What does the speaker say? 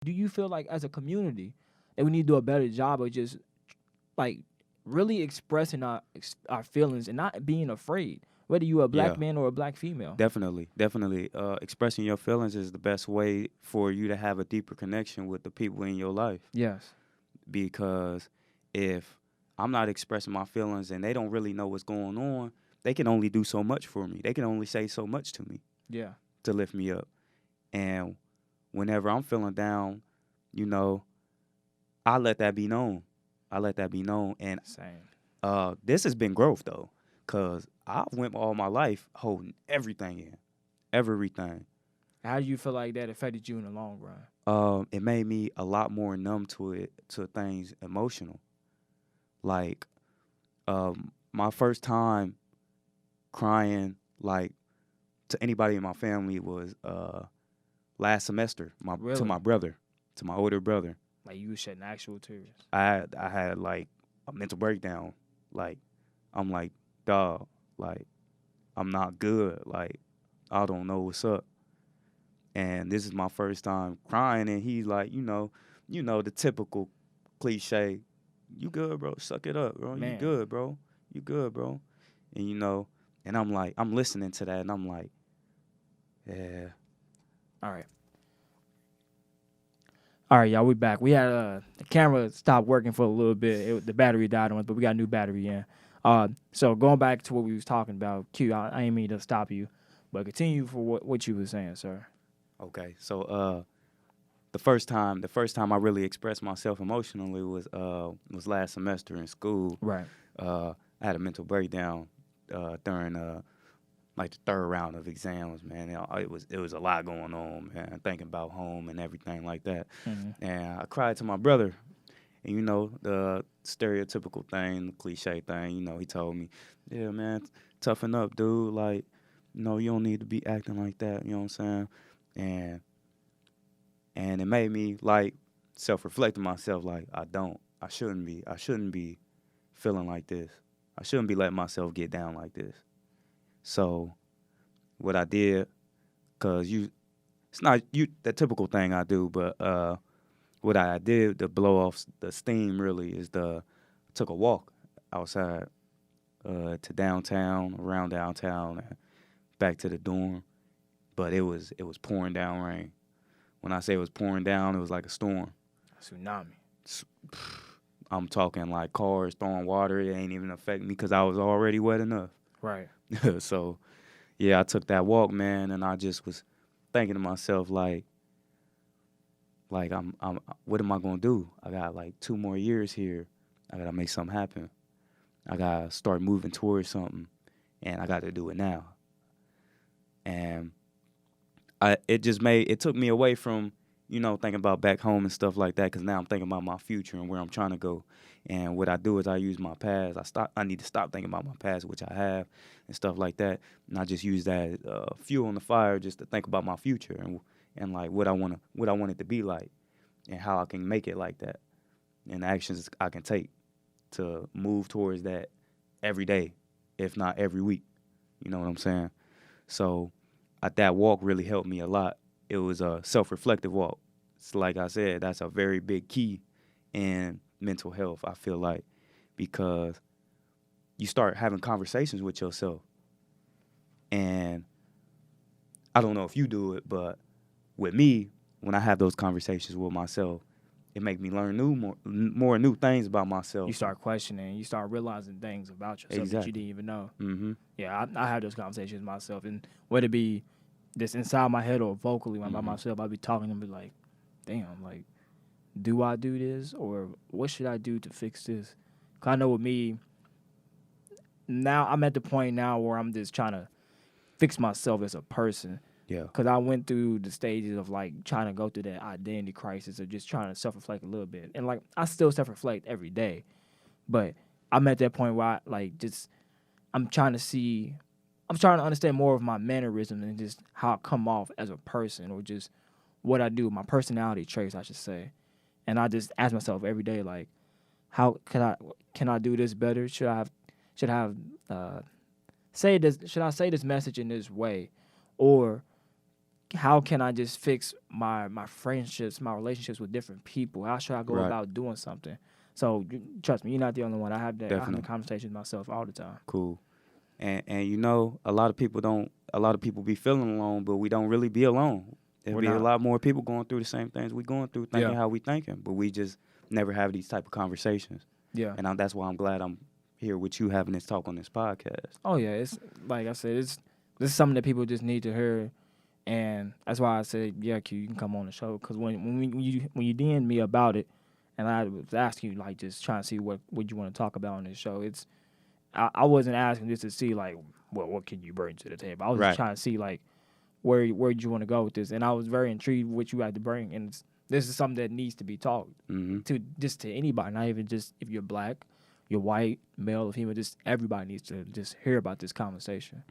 Do you feel like as a community that we need to do a better job of just like really expressing our feelings and not being afraid, whether you a Yeah, black man or a black female? definitely. Expressing your feelings is the best way for you to have a deeper connection with the people in your life. Yes. Because if I'm not expressing my feelings and they don't really know what's going on, they can only do so much for me. They can only say so much to me Yeah. to lift me up. And whenever I'm feeling down, you know, I let that be known. I let that be known. And Same. this has been growth though, cause I've went all my life holding everything in, everything. How do you feel like that affected you in the long run? It made me a lot more numb to things emotional. Like my first time crying, like to anybody in my family, was last semester. Really? To my older brother. Like you was shedding actual tears. I had like a mental breakdown. Like I'm like, dog, like I'm not good. Like I don't know what's up. And this is my first time crying, and he's like, the typical cliche, you good, bro? Suck it up, bro. You Man. good, bro? You good, bro? And and I'm like, I'm listening to that, and I'm like, yeah, All right. All right, y'all. We back. We had the camera stopped working for a little bit. The battery died on it, but we got a new battery in. So going back to what we was talking about, Q. I ain't mean to stop you, but continue for what you was saying, sir. okay. So the first time I really expressed myself emotionally was last semester in school. Right. I had a mental breakdown during like the third round of exams, man. It was a lot going on, man. Thinking about home and everything like that. Mm-hmm. And I cried to my brother, and the stereotypical thing, the cliche thing. He told me, "Yeah, man, toughen up, dude. Like, you don't need to be acting like that." You know what I'm saying? And it made me like self-reflect on myself. Like, I shouldn't be feeling like this. I shouldn't be letting myself get down like this. So what I did, cause it's not the typical thing I do, but what I did to blow off the steam really is took a walk outside to downtown, around downtown, and back to the dorm. But it was pouring down rain. When I say it was pouring down, it was like a storm. Tsunami. S- I'm talking like cars throwing water. It ain't even affect me because I was already wet enough. Right. So yeah, I took that walk, man, and I just was thinking to myself like what am I gonna do? I got like 2 more years here. I gotta make something happen. I gotta start moving towards something, and I got to do it now. And it took me away from thinking about back home and stuff like that, because now I'm thinking about my future and where I'm trying to go. And what I do is I use my past. I need to stop thinking about my past, which I have, and stuff like that, and I just use that fuel on the fire just to think about my future and like what I want it to be like, and how I can make it like that, and the actions I can take to move towards that every day, if not every week. You know what I'm saying? So that walk really helped me a lot. It was a self-reflective walk. It's like I said, that's a very big key in mental health, I feel like, because you start having conversations with yourself. And I don't know if you do it, but with me, when I have those conversations with myself, it make me learn more new things about You myself. start questioning. You start realizing things about yourself that you Exactly. didn't even know. Mhm. Yeah, I have those conversations myself, and whether it be just inside my head or vocally when I'm by Mhm. myself, I'll be talking and be like, "Damn, like, do I do this or what should I do to fix this?" 'Cause I know with me now, I'm at the point now where I'm just trying to fix myself as a person. Yeah. Cause I went through the stages of like trying to go through that identity crisis of just trying to self reflect a little bit, and like I still self reflect every day, but I'm at that point where I like just I'm trying to see, I'm trying to understand more of my mannerisms and just how I come off as a person or just what I do, my personality traits, I should say. And I just ask myself every day, like, how can I do this better? Should I have say this? Should I say this message in this way, or how can I just fix my friendships, my relationships with different people? How should I go Right. about doing something? So trust me, you're not the only one. I have the Definitely. conversations myself all the time. Cool. And you know, a lot of people be feeling alone, but we don't really be alone. There'll We're be a not. lot more people going through the same things we going through, thinking Yeah. how we thinking, but we just never have these type of conversations. Yeah. And that's why I'm glad I'm here with you having this talk on this podcast. Oh yeah, it's like I said, this is something that people just need to hear, and that's why I said, yeah, Q, you can come on the show. Because when you DM'd me about it, and I was asking you like just trying to see what you want to talk about on this show, I wasn't asking just to see like what can you bring to the table. I was Right. just trying to see like where you want to go with this, and I was very intrigued with what you had to bring, and this is something that needs to be talked to anybody, not even just if you're black, you're white, male or female, just everybody needs to just hear about this conversation.